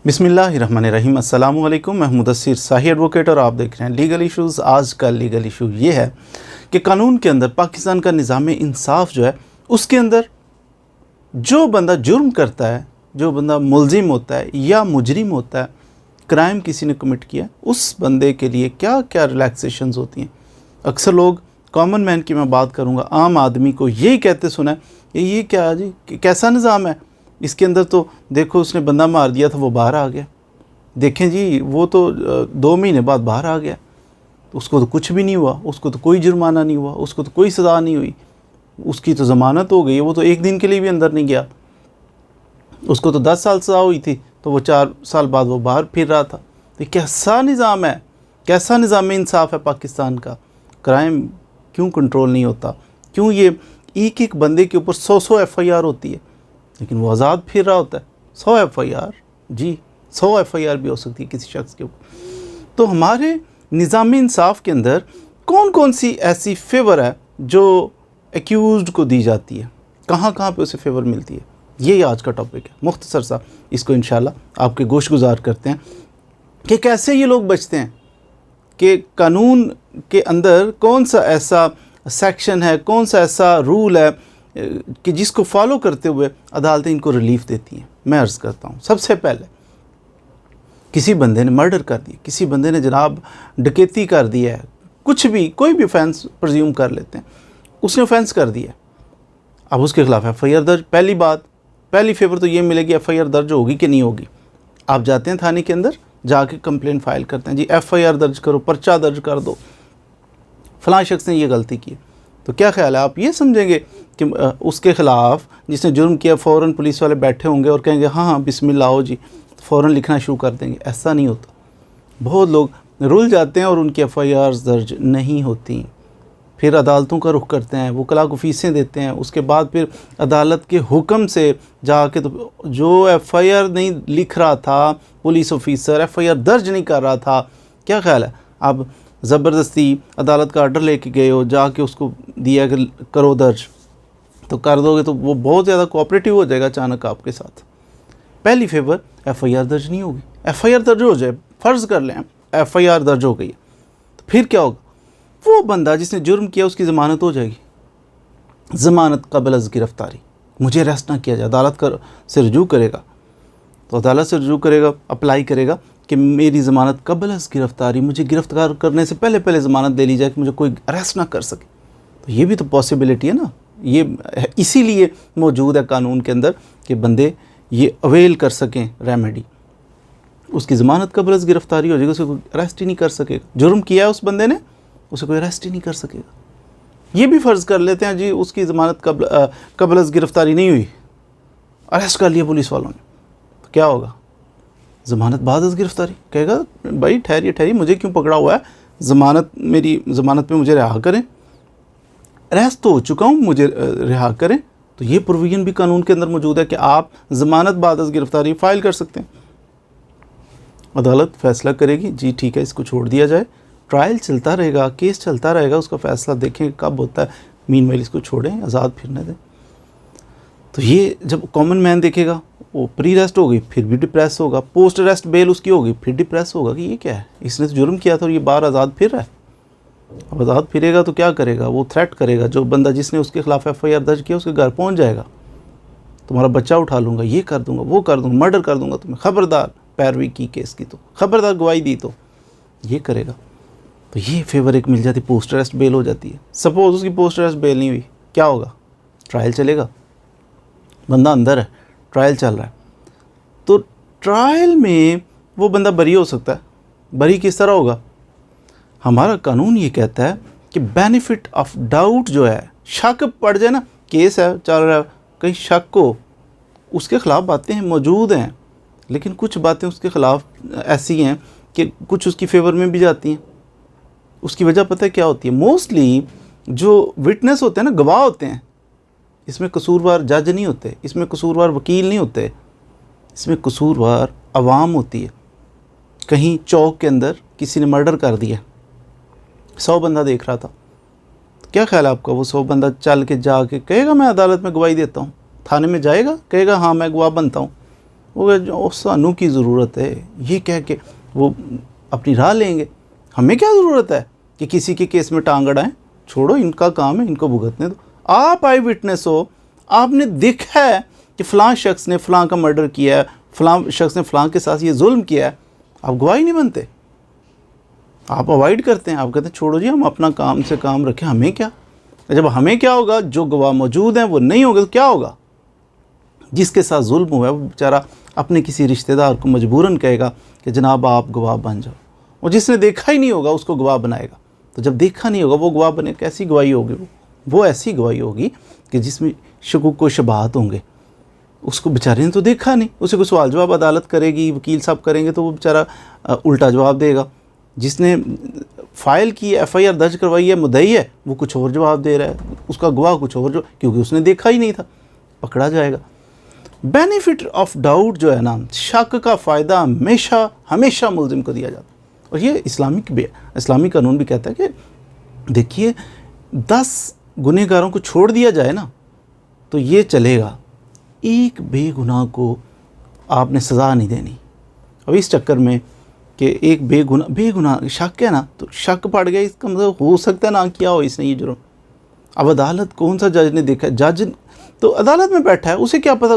बिस्मिल्लाहिर्रहमानिर्रहीम। अस्सलामु अलैकुम। मैं मुदस्सिर शाही एडवोकेट और आप देख रहे हैं लीगल इश्यूज़। आज का लीगल इशू ये है कि कानून के अंदर पाकिस्तान का निज़ाम इंसाफ जो है, उसके अंदर जो बंदा जुर्म करता है, जो बंदा मुलजिम होता है या मुजरिम होता है, क्राइम किसी ने कमिट किया, उस बंदे के लिए क्या क्या रिलैक्सेशंस होती हैं। अक्सर लोग, कॉमन मैन की मैं बात करूँगा, आम आदमी को यही कहते सुना है, ये क्या जी, कैसा निज़ाम है, इसके अंदर तो देखो उसने बंदा मार दिया था, वो बाहर आ गया, देखें जी वो तो 2 महीने बाद बाहर आ गया, तो उसको तो कुछ भी नहीं हुआ, उसको तो कोई जुर्माना नहीं हुआ, उसको तो कोई सज़ा नहीं हुई, उसकी तो ज़मानत हो गई, वो तो एक दिन के लिए भी अंदर नहीं गया, उसको तो 10 साल सज़ा हुई थी, तो वो 4 साल बाद वो बाहर फिर रहा था। तो कैसा निज़ाम है, कैसा निज़ाम इंसाफ है पाकिस्तान का। क्राइम क्यों कंट्रोल नहीं होता, क्यों ये एक एक बंदे के ऊपर 100 FIR होती है, लेकिन वो आज़ाद फिर रहा होता है। 100 FIR, जी 100 FIR भी हो सकती है किसी शख्स के ऊपर। तो हमारे निज़ाम इंसाफ के अंदर कौन कौन सी ऐसी फेवर है जो एक्यूज़्ड को दी जाती है, कहाँ कहाँ पे उसे फेवर मिलती है, यही आज का टॉपिक है। मुख्तसर सा इसको इंशाल्लाह आपके गोश गुजार करते हैं कि कैसे ये लोग बचते हैं, कि कानून के अंदर कौन सा ऐसा सेक्शन है, कौन सा ऐसा रूल है कि जिसको फॉलो करते हुए अदालतें इनको रिलीफ देती हैं। मैं अर्ज़ करता हूँ, सबसे पहले किसी बंदे ने मर्डर कर दिया, किसी बंदे ने जनाब डकैती कर दिया है, कुछ भी, कोई भी ऑफेंस प्रज्यूम कर लेते हैं, उसने ऑफेंस कर दिया, अब उसके खिलाफ FIR दर्ज। पहली बात, पहली फेवर तो ये मिलेगी FIR दर्ज होगी कि नहीं होगी। आप जाते हैं थाने के अंदर, जाके कंप्लेंट फाइल करते हैं, जी FIR दर्ज करो, पर्चा दर्ज कर दो, फ़लाँ शख्स ने ये गलती की। तो क्या ख्याल है, आप ये समझेंगे कि उसके ख़िलाफ़ जिसने जुर्म किया फ़ौरन पुलिस वाले बैठे होंगे और कहेंगे हाँ हाँ बिस्मिल्लाह हो जी, फ़ौरन लिखना शुरू कर देंगे? ऐसा नहीं होता। बहुत लोग रुल जाते हैं और उनकी FIR दर्ज नहीं होती, फिर अदालतों का रुख करते हैं, वकला को फ़ीसें देते हैं, उसके बाद फिर अदालत के हुक्म से जाके, तो जो FIR नहीं लिख रहा था, पुलिस ऑफिसर FIR दर्ज नहीं कर रहा था, क्या ख्याल है, आप ज़बरदस्ती अदालत का ऑर्डर लेके गए हो, जाके उसको दिया कि करो दर्ज, तो कर दोगे तो वो बहुत ज़्यादा कोऑपरेटिव हो जाएगा अचानक आपके साथ। पहली फेवर, FIR दर्ज नहीं होगी। FIR दर्ज हो जाए, फ़र्ज़ कर लें FIR दर्ज हो गई, तो फिर क्या होगा, वो बंदा जिसने जुर्म किया उसकी ज़मानत हो जाएगी। ज़मानत क़ब्ल अज़ गिरफ़्तारी, मुझे अरेस्ट ना किया जाए, अदालत से रजू करेगा, तो अदालत से रजू करेगा, अप्लाई करेगा कि मेरी ज़मानत क़ब्ल अज़ गिरफ़्तारी, मुझे गिरफ़्तार करने से पहले पहले ज़मानत दे ली जाए कि मुझे कोई अरेस्ट ना कर सके। तो ये भी तो पॉसिबिलिटी है ना, ये इसीलिए मौजूद है कानून के अंदर कि बंदे ये अवेल कर सकें रेमेडी। उसकी ज़मानत क़ब्ल अज़ गिरफ़्तारी हो जाएगी, उसे कोई अरेस्ट ही नहीं कर सकेगा। जुर्म किया है उस बंदे ने, उसे कोई अरेस्ट ही नहीं कर सकेगा। ये भी फ़र्ज़ कर लेते हैं जी उसकी ज़मानत क़ब्ल अज़ गिरफ़्तारी नहीं हुई, अरेस्ट कर लिया पुलिस वालों ने, तो क्या होगा, ज़मानत बाद अज़ गिरफ़्तारी। कहेगा भाई ठहरिए ठहरिए, मुझे क्यों पकड़ा हुआ है, ज़मानत, मेरी ज़मानत पे मुझे रिहा करें, अरेस्ट तो हो चुका हूँ, मुझे रिहा करें। तो ये प्रोविज़न भी कानून के अंदर मौजूद है कि आप ज़मानत बाद अज़ गिरफ़्तारी फ़ाइल कर सकते हैं। अदालत फ़ैसला करेगी, जी ठीक है इसको छोड़ दिया जाए, ट्रायल चलता रहेगा, केस चलता रहेगा, उसका फ़ैसला देखें कब होता है, मीनवाइल इसको छोड़ें, आज़ाद फिरने दें। तो ये जब कॉमन मैन देखेगा, वो प्री अरेस्ट हो गई फिर भी डिप्रेस होगा, पोस्ट अरेस्ट बेल उसकी होगी फिर डिप्रेस होगा कि ये क्या है, इसने तो जुर्म किया था और ये बाहर आज़ाद फिर रहा है। अब आज़ाद फिरेगा तो क्या करेगा, वो थ्रेट करेगा, जो बंदा जिसने उसके खिलाफ FIR दर्ज किया उसके घर पहुंच जाएगा, तुम्हारा बच्चा उठा लूँगा, ये कर दूँगा, वो कर दूँगा, मर्डर कर दूँगा तुम्हें, ख़बरदार पैरवी की केस की, तो खबरदार गवाही दी तो ये करेगा। तो ये फेवर एक मिल जाती, पोस्ट अरेस्ट बेल हो जाती है। सपोज़ उसकी पोस्ट अरेस्ट बेल नहीं हुई, क्या होगा, ट्रायल चलेगा, बंदा अंदर है, ट्रायल चल रहा है, तो ट्रायल में वो बंदा बरी हो सकता है। बरी किस तरह होगा, हमारा कानून ये कहता है कि बेनिफिट ऑफ डाउट जो है, शक पड़ जाए ना, केस है चल रहा है, कहीं शक हो, उसके ख़िलाफ़ बातें मौजूद हैं, लेकिन कुछ बातें उसके ख़िलाफ़ ऐसी हैं कि कुछ उसकी फेवर में भी जाती हैं। उसकी वजह पता है क्या होती है, मोस्टली जो विटनेस होते हैं ना, गवाह होते हैं, इसमें कसूरवार जज नहीं होते, इसमें कसूरवार वकील नहीं होते, इसमें कसूरवार अवाम होती है। कहीं चौक के अंदर किसी ने मर्डर कर दिया, 100 बंदा देख रहा था, तो क्या ख्याल है आपका, वो 100 बंदा चल के जाके कहेगा मैं अदालत में गवाही देता हूँ, थाने में जाएगा कहेगा हाँ मैं गवाह बनता हूँ, वो सानू की ज़रूरत है, ये कह के वो अपनी राह लेंगे। हमें क्या ज़रूरत है कि किसी के केस में टांग अड़ाएं, छोड़ो, इनका काम है, इनको भुगतने दो। आप आई विटनेस हो, आपने देखा है कि फ़लाँ शख्स ने फ़लाँ का मर्डर किया है, फ़लाँ शख्स ने फ़लाँ के साथ ये जुल्म किया है, आप गवाही नहीं बनते, आप अवॉइड करते हैं। आप कहते हैं छोड़ो जी, हम अपना काम से काम रखें, हमें क्या। जब हमें क्या होगा, जो गवाह मौजूद हैं वो नहीं होंगे तो क्या होगा। जिसके साथ जुल्म हुआ है वो बेचारा अपने किसी रिश्तेदार को मजबूरन कहेगा कि जनाब आप गवाह बन जाओ, और जिसने देखा ही नहीं होगा उसको गवाह बनाएगा। तो जब देखा नहीं होगा वो गवाह बने, कैसी गवाही होगी वो ऐसी गवाही होगी कि जिसमें शकूक व शुबहात होंगे। उसको बेचारे ने तो देखा नहीं, उसे कोई सवाल जवाब अदालत करेगी, वकील साहब करेंगे, तो वो बेचारा उल्टा जवाब देगा। जिसने फ़ाइल की FIR दर्ज करवाई है, मुद्दई है, वो कुछ और जवाब दे रहा है, उसका गवाह कुछ और, जो क्योंकि उसने देखा ही नहीं था, पकड़ा जाएगा। बेनिफिट ऑफ डाउट जो है ना, शक का फ़ायदा हमेशा हमेशा मुल्ज़िम को दिया जाता है। और ये इस्लामी कानून भी कहता है कि देखिए 10 गुनहगारों को छोड़ दिया जाए ना तो ये चलेगा, एक बेगुनाह को आपने सज़ा नहीं देनी। अब इस चक्कर में कि एक बेगुनाह शक है ना, तो शक पड़ गया, इसका मतलब हो सकता है ना किया हो इसने ये जुर्म। अब अदालत, कौन सा जज ने देखा, जज तो अदालत में बैठा है, उसे क्या पता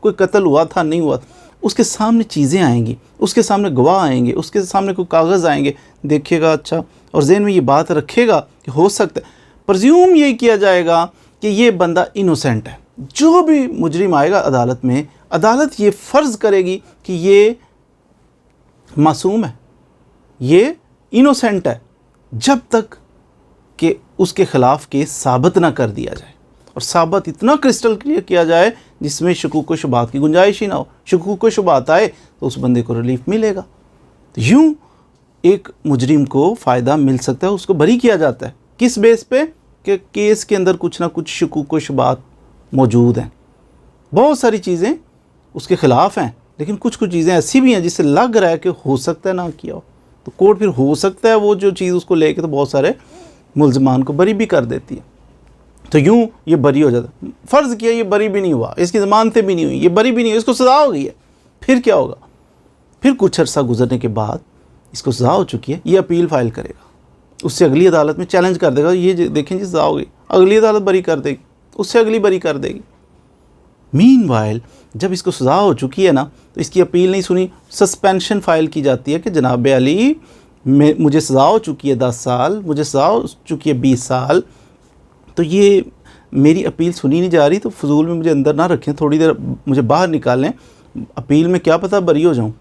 कोई कत्ल हुआ था नहीं हुआ। उसके सामने चीज़ें आएंगी, उसके सामने गवाह आएंगे, उसके सामने कोई कागज़ आएंगे, देखेगा अच्छा, और जहन में ये बात रखेगा कि हो सकता है, प्रज्यूम यही किया जाएगा कि ये बंदा इनोसेंट है। जो भी मुजरिम आएगा अदालत में, अदालत ये फ़र्ज़ करेगी कि ये मासूम है, ये इनोसेंट है, जब तक कि उसके ख़िलाफ़ केस साबित ना कर दिया जाए, और साबित इतना क्रिस्टल क्लियर किया जाए जिसमें शकूक व शुबहात की गुंजाइश ही ना हो। शकूक व शुबहात आए तो उस बंदे को रिलीफ मिलेगा। तो यूँ एक मुजरिम को फ़ायदा मिल सकता है, उसको बरी किया जाता है। किस बेस पे कि केस के अंदर कुछ ना कुछ शकूक व शुबहात मौजूद हैं, बहुत सारी चीज़ें उसके ख़िलाफ़ हैं, लेकिन कुछ कुछ चीज़ें ऐसी भी हैं जिससे लग रहा है कि हो सकता है ना किया हो, तो कोर्ट फिर हो सकता है वो जो चीज़ उसको लेके तो बहुत सारे मुल्ज़मान को बरी भी कर देती है। तो यूँ ये बरी हो जाता है। फ़र्ज़ किया ये बरी भी नहीं हुआ, इसकी ज़मानतें भी नहीं हुई, ये बरी भी नहीं हुई, इसको सज़ा हो गई है, फिर क्या होगा। फिर कुछ अर्सा गुजरने के बाद इसको सज़ा हो चुकी है, ये अपील फ़ाइल करेगा, उससे अगली अदालत में चैलेंज कर देगा, ये देखें जी सज़ा हो गई, अगली अदालत बरी कर देगी, उससे अगली बरी कर देगी। मीनवाइल जब इसको सज़ा हो चुकी है ना, तो इसकी अपील नहीं सुनी, सस्पेंशन फ़ाइल की जाती है कि जनाब अली मुझे सज़ा हो चुकी है 10 साल, मुझे सज़ा हो चुकी है 20 साल, तो ये मेरी अपील सुनी नहीं जा रही, तो फजूल में मुझे अंदर ना रखें, थोड़ी देर मुझे बाहर निकालें, अपील में क्या पता बरी हो जाऊँ।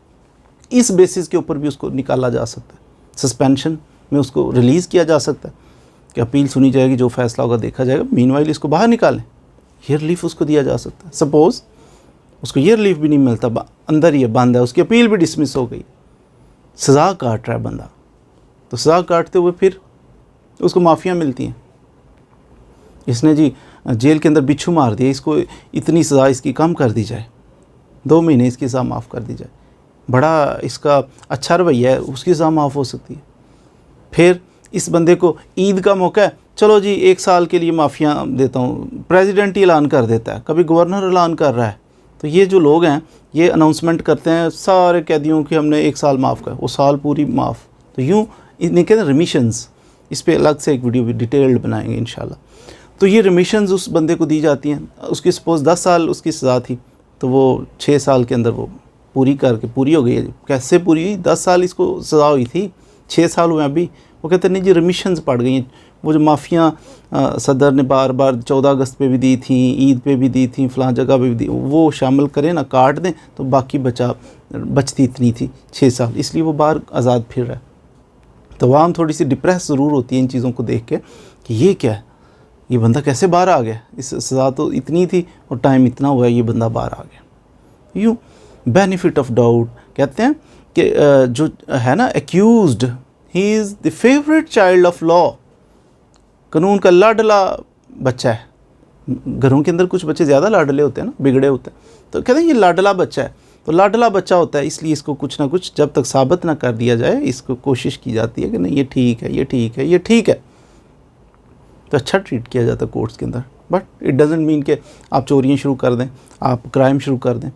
इस बेसिस के ऊपर भी उसको निकाला जा सकता है, सस्पेंशन में उसको रिलीज़ किया जा सकता है कि अपील सुनी जाएगी, जो फ़ैसला होगा देखा जाएगा, मीनवाइल इसको बाहर निकालें। ये रिलीफ उसको दिया जा सकता है। सपोज़ उसको ये रिलीफ भी नहीं मिलता, अंदर ही बंद है, उसकी अपील भी डिसमिस हो गई, सज़ा काट रहा है बंदा, तो सज़ा काटते हुए फिर उसको माफ़ियाँ मिलती हैं, इसने जी जेल के अंदर बिच्छू मार दिया, इसको इतनी सज़ा इसकी कम कर दी जाए, 2 महीने इसकी सज़ा माफ़ कर दी जाए, बड़ा इसका अच्छा रवैया है, उसकी सज़ा माफ़ हो सकती है। फिर इस बंदे को ईद का मौका है, चलो जी 1 साल के लिए माफ़ियाँ देता हूँ, प्रेसिडेंट ही ऐलान कर देता है, कभी गवर्नर ऐलान कर रहा है। तो ये जो लोग हैं ये अनाउंसमेंट करते हैं सारे कैदियों की हमने 1 साल माफ़ कर, वो साल पूरी माफ़। तो यूँ इन्हें कहते हैं रिमिशंस, इस पर अलग से एक वीडियो भी डिटेल्ड बनाएंगे इंशाल्लाह। तो ये रिमिशंस उस बंदे को दी जाती हैं। उसकी सपोज़ 10 साल उसकी सज़ा थी, तो वो 6 साल के अंदर वो पूरी करके पूरी हो गई है। कैसे पूरी हुई, 10 साल इसको सज़ा हुई थी, 6 साल हुए अभी, वो कहते हैं नहीं जी रिमिशंस पड़ गई हैं। वो जो माफ़ियाँ सदर ने बार बार 14 अगस्त पे भी दी थी, ईद पे भी दी थी, फ़लाँ जगह पे भी दी, वो शामिल करें ना, काट दें तो बाकी बचती इतनी थी 6 साल, इसलिए वो बाहर आज़ाद फिर रहा है। तो आवाम थोड़ी सी डिप्रेस ज़रूर होती है इन चीज़ों को देख के कि ये क्या है, ये बंदा कैसे बाहर आ गया, इस सज़ा तो इतनी थी और टाइम इतना हुआ है, ये बंदा बाहर आ गया। यूँ बेनिफिट ऑफ डाउट कहते हैं कि जो है ना accused, he is the favourite child of law, कानून का लाडला बच्चा है। घरों के अंदर कुछ बच्चे ज़्यादा लाडले होते हैं ना, बिगड़े होते हैं, तो कहते हैं ये लाडला बच्चा है, तो लाडला बच्चा होता है, इसलिए इसको कुछ ना कुछ जब तक साबित ना कर दिया जाए, इसको कोशिश की जाती है कि नहीं ये ठीक है, ये ठीक है, ये ठीक है, तो अच्छा ट्रीट किया जाता है कोर्ट्स के अंदर। बट इट डजेंट मीन कि आप चोरियाँ शुरू कर दें, आप क्राइम शुरू कर दें।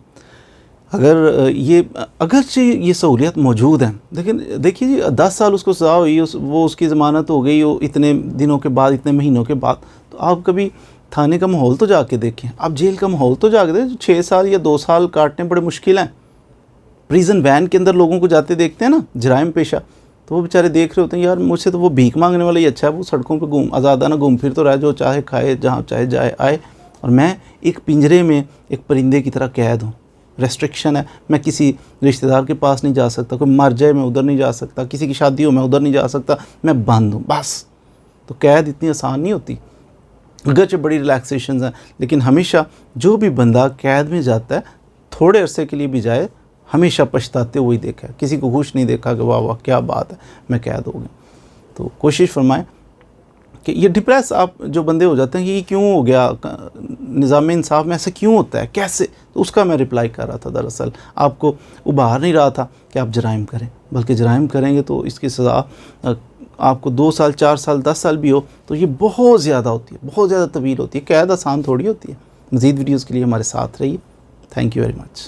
अगरचे ये सहूलियत मौजूद हैं, लेकिन देखिए जी 10 साल उसको सज़ा हुई, वो उसकी ज़मानत हो गई वो इतने दिनों के बाद, इतने महीनों के बाद, तो आप कभी थाने का माहौल तो जाके देखें, आप जेल का माहौल तो जाके देखें। 6 साल या 2 साल काटने बड़े मुश्किल हैं। प्रिजन वैन के अंदर लोगों को जाते देखते हैं ना, जराइम पेशा, तो वो बेचारे देख रहे होते हैं यार मुझसे तो वो भीख मांगने वाला ही अच्छा है, वो सड़कों पे आज़ादाना घूम फिर तो रहा है, जो चाहे खाए, जहाँ चाहे जाए आए, और मैं एक पिंजरे में एक परिंदे की तरह कैद हूँ। रेस्ट्रिक्शन है, मैं किसी रिश्तेदार के पास नहीं जा सकता, कोई मर जाए मैं उधर नहीं जा सकता, किसी की शादी हो मैं उधर नहीं जा सकता, मैं बंद हूँ बस। तो कैद इतनी आसान नहीं होती, अगरचे बड़ी रिलैक्सेशन हैं, लेकिन हमेशा जो भी बंदा कैद में जाता है थोड़े अरसे के लिए भी जाए, हमेशा पछताते हुए देखा है, किसी को खुश नहीं देखा कि वाह वाह क्या बात है मैं कैद हो गया। तो कोशिश फरमाएं कि ये डिप्रेस आप जो बंदे हो जाते हैं कि ये क्यों हो गया, निज़ाम इंसाफ में ऐसा क्यों होता है, कैसे, तो उसका मैं रिप्लाई कर रहा था। दरअसल आपको उभार नहीं रहा था कि आप जराइम करें, बल्कि जराइम करेंगे तो इसकी सज़ा आपको 2 साल 4 साल 10 साल भी हो तो ये बहुत ज़्यादा होती है, बहुत ज़्यादा तवील होती है। कैद आसान थोड़ी होती है। मज़ीद वीडियोज़ के लिए हमारे साथ रहिए। Thank you very much.